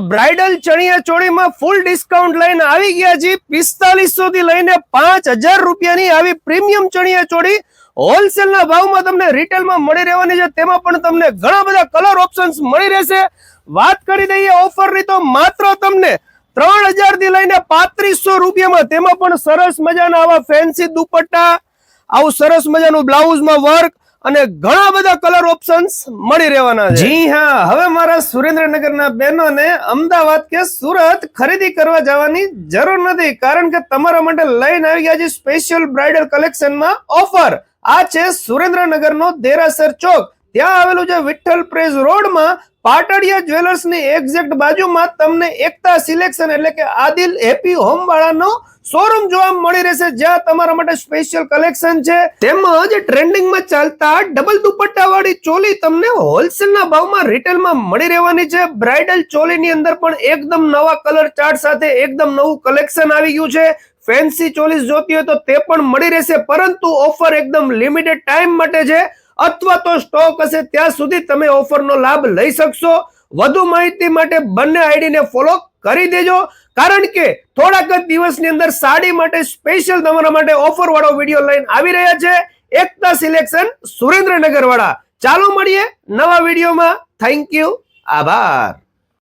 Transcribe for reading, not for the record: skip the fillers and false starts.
Bridal ચણિયા ચોળીમાં ફૂલ discount લઈને આવી ગયા છે। 4500 થી લઈને 5000 રૂપિયાની આવી પ્રીમિયમ ચણિયા ચોળી હોલસેલ ના ભાવમાં તમને રિટેલમાં મળી રહેવાની છે। તેમાં પણ તમને ઘણા બધા કલર ઓપ્શન્સ મળી રહેશે। વાત કરી દઈએ ઓફરની તો માત્ર તમને 3000 થી લઈને 3500 રૂપિયામાં, તેમાં પણ સરસ મજાના આવા ફેન્સી દુપટ્ટા, આવું સરસ મજાનું બ્લાઉઝમાં વર્ક અને ઘણા બધા કલર ઓપ્શન્સ મળી રહેવાના છે। જી હા, હવે મારા સુરેન્દ્રનગરના બહેનોને અમદાવાદ કે સુરત ખરીદી કરવા જવાની જરૂર નથી, કારણ કે તમારા માટે લઈને આવી ગયા છે સ્પેશિયલ બ્રાઇડલ કલેક્શનમાં ઓફર। આ છે સુરેન્દ્રનગરનો દેરાસર ચોક, ત્યાં આવેલું છે વિઠ્ઠલ પ્રેસ રોડમાં પાટડિયા જ્વેલર્સની એક્ઝેક્ટ બાજુમાં તમને એકતા સિલેક્શન એટલે કે આદિલ હેપી હોમ વાળાનો શોરૂમ જોવા મળી રહેશે, જ્યાં તમારા માટે સ્પેશિયલ કલેક્શન છે। તેમજ ટ્રેન્ડિંગમાં ચાલતા ડબલ દુપટ્ટા વાળી ચોલી તમને હોલસેલના ભાવમાં રિટેલમાં મળી રહેવાની છે। બ્રાઇડલ ચોલીની અંદર પણ એકદમ નવા કલર ચાર્ટ સાથે એકદમ નવું કલેક્શન આવી ગયું છે। ફેન્સી ચોલીસ જોતી હોય તો તે પણ મળી રહેશે, પરંતુ ઓફર એકદમ લિમિટેડ ટાઈમ માટે છે, અથવા તો સ્ટોક હશે ત્યાં સુધી તમે ઓફરનો લાભ લઈ શકશો। વધુ માહિતી માટે બંને આઈડીને ફોલો કરી દેજો, કારણ કે થોડાક જ દિવસની અંદર સાડી માટે સ્પેશિયલ તમારા માટે ઓફર વાળો વિડીયો લઈને આવી રહ્યા છે એકતા સિલેક્શન સુરેન્દ્રનગર વાળા। ચાલો મળીએ નવા વિડીયોમાં। થેન્ક યુ, આભાર।